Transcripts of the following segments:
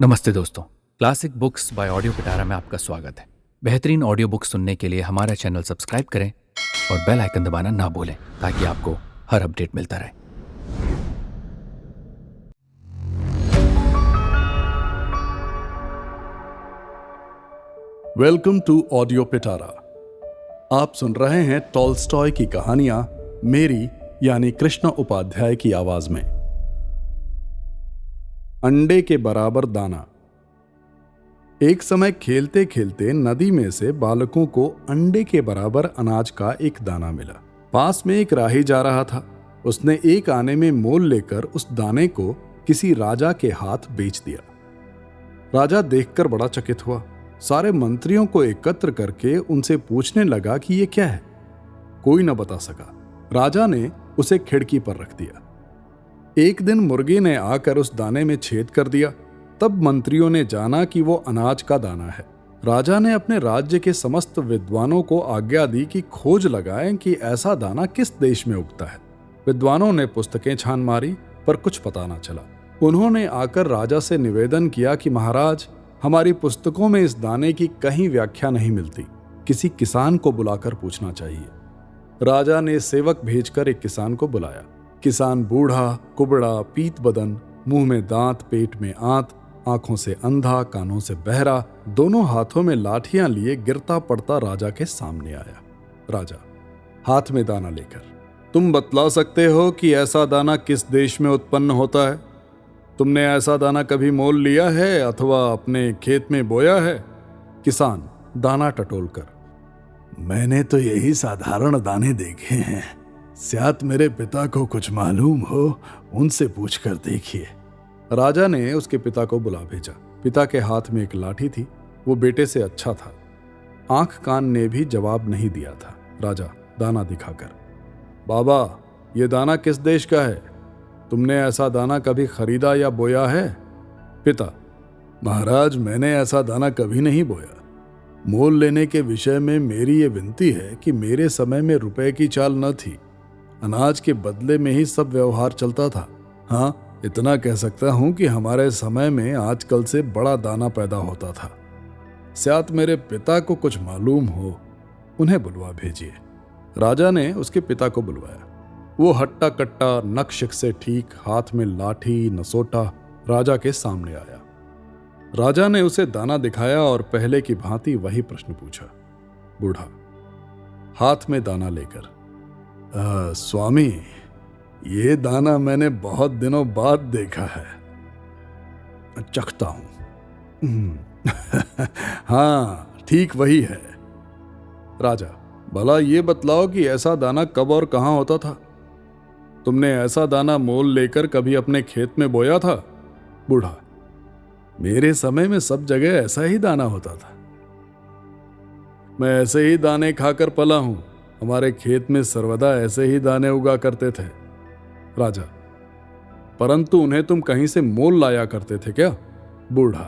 नमस्ते दोस्तों। Classic books bye audio पिटारा में आपका स्वागत है। बेहतरीन ऑडियो बुक सुनने के लिए हमारा चैनल सब्सक्राइब करें और बेल आइकन दबाना ना भूलें ताकि आपको हर अपडेट मिलता रहे। वेलकम टू ऑडियो पिटारा। आप सुन रहे हैं टॉल्स्टॉय की कहानियां मेरी यानी कृष्ण उपाध्याय की आवाज में। अंडे के बराबर दाना। एक समय खेलते खेलते नदी में से बालकों को अंडे के बराबर अनाज का एक दाना मिला। पास में एक राही जा रहा था। उसने एक आने में मोल लेकर उस दाने को किसी राजा के हाथ बेच दिया। राजा देखकर बड़ा चकित हुआ। सारे मंत्रियों को एकत्र करके उनसे पूछने लगा कि ये क्या है। कोई न बता सका। राजा ने उसे खिड़की पर रख दिया। एक दिन मुर्गी ने आकर उस दाने में छेद कर दिया। तब मंत्रियों ने जाना कि वो अनाज का दाना है। राजा ने अपने राज्य के समस्त विद्वानों को आज्ञा दी कि खोज लगाएं कि ऐसा दाना किस देश में उगता है। विद्वानों ने पुस्तकें छान मारी पर कुछ पता न चला। उन्होंने आकर राजा से निवेदन किया कि महाराज, हमारी पुस्तकों में इस दाने की कहीं व्याख्या नहीं मिलती। किसी किसान को बुलाकर पूछना चाहिए। राजा ने सेवक भेजकर एक किसान को बुलाया। किसान बूढ़ा, कुबड़ा, पीत बदन, मुंह में दांत, पेट में आंत, आंखों से अंधा, कानों से बहरा, दोनों हाथों में लाठियां लिए गिरता पड़ता राजा के सामने आया। राजा हाथ में दाना लेकर, तुम बतला सकते हो कि ऐसा दाना किस देश में उत्पन्न होता है? तुमने ऐसा दाना कभी मोल लिया है अथवा अपने खेत में बोया है? किसान दाना टटोलकर, मैंने तो यही साधारण दाने देखे हैं। शायद मेरे पिता को कुछ मालूम हो, उनसे पूछकर देखिए। राजा ने उसके पिता को बुला भेजा। पिता के हाथ में एक लाठी थी। वो बेटे से अच्छा था। आंख कान ने भी जवाब नहीं दिया था। राजा दाना दिखाकर, बाबा, ये दाना किस देश का है? तुमने ऐसा दाना कभी खरीदा या बोया है? पिता, महाराज, मैंने ऐसा दाना कभी नहीं बोया। मोल लेने के विषय में मेरी ये विनती है कि मेरे समय में रुपए की चाल न थी। अनाज के बदले में ही सब व्यवहार चलता था। हाँ, इतना कह सकता हूं कि हमारे समय में आजकल से बड़ा दाना पैदा होता था। शायद मेरे पिता को कुछ मालूम हो, उन्हें बुलवा भेजिए। राजा ने उसके पिता को बुलवाया। वो हट्टा कट्टा, नक्श से ठीक, हाथ में लाठी, नसोटा, राजा के सामने आया। राजा ने उसे दाना दिखाया और पहले की भांति वही प्रश्न पूछा। बूढ़ा हाथ में दाना लेकर, स्वामी, ये दाना मैंने बहुत दिनों बाद देखा है। चखता हूं। हाँ, ठीक वही है। राजा, भला ये बतलाओ कि ऐसा दाना कब और कहां होता था? तुमने ऐसा दाना मोल लेकर कभी अपने खेत में बोया था? बूढ़ा, मेरे समय में सब जगह ऐसा ही दाना होता था। मैं ऐसे ही दाने खाकर पला हूं। हमारे खेत में सर्वदा ऐसे ही दाने उगा करते थे। राजा, परंतु उन्हें तुम कहीं से मोल लाया करते थे क्या? बूढ़ा,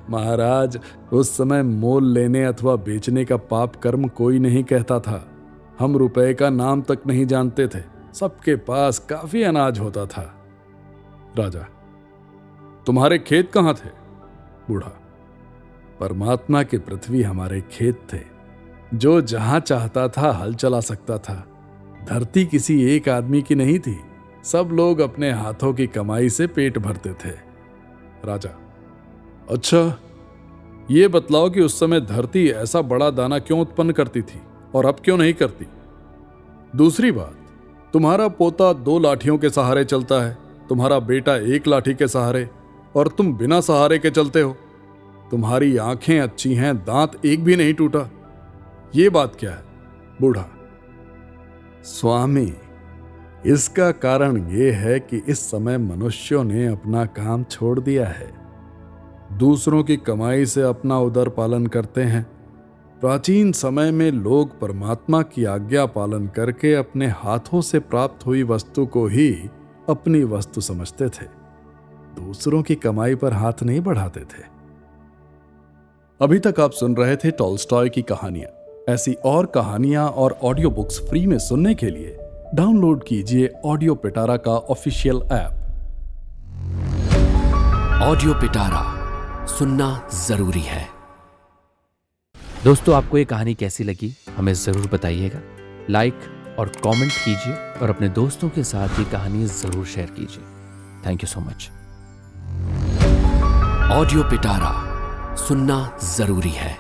महाराज, उस समय मोल लेने अथवा बेचने का पाप कर्म कोई नहीं कहता था। हम रुपए का नाम तक नहीं जानते थे। सबके पास काफी अनाज होता था। राजा, तुम्हारे खेत कहां थे? बूढ़ा, परमात्मा की पृथ्वी हमारे खेत थे। जो जहां चाहता था हल चला सकता था। धरती किसी एक आदमी की नहीं थी। सब लोग अपने हाथों की कमाई से पेट भरते थे। राजा, अच्छा, ये बतलाओ कि उस समय धरती ऐसा बड़ा दाना क्यों उत्पन्न करती थी और अब क्यों नहीं करती? दूसरी बात, तुम्हारा पोता 2 लाठियों के सहारे चलता है, तुम्हारा बेटा 1 लाठी के सहारे, और तुम बिना सहारे के चलते हो। तुम्हारी आंखें अच्छी हैं, दांत एक भी नहीं टूटा। ये बात क्या है? बूढ़ा, स्वामी, इसका कारण यह है कि इस समय मनुष्यों ने अपना काम छोड़ दिया है। दूसरों की कमाई से अपना उदर पालन करते हैं। प्राचीन समय में लोग परमात्मा की आज्ञा पालन करके अपने हाथों से प्राप्त हुई वस्तु को ही अपनी वस्तु समझते थे। दूसरों की कमाई पर हाथ नहीं बढ़ाते थे। अभी तक आप सुन रहे थे टॉल्स्टॉय की कहानियां। ऐसी और कहानियां और ऑडियो बुक्स फ्री में सुनने के लिए डाउनलोड कीजिए ऑडियो पिटारा का ऑफिशियल ऐप। ऑडियो पिटारा सुनना जरूरी है। दोस्तों, आपको ये कहानी कैसी लगी हमें ज़रूर बताइएगा। लाइक और कमेंट कीजिए और अपने दोस्तों के साथ ये कहानी ज़रूर शेयर कीजिए। Thank you so much. Audio पिटारा सुनना जरूरी है।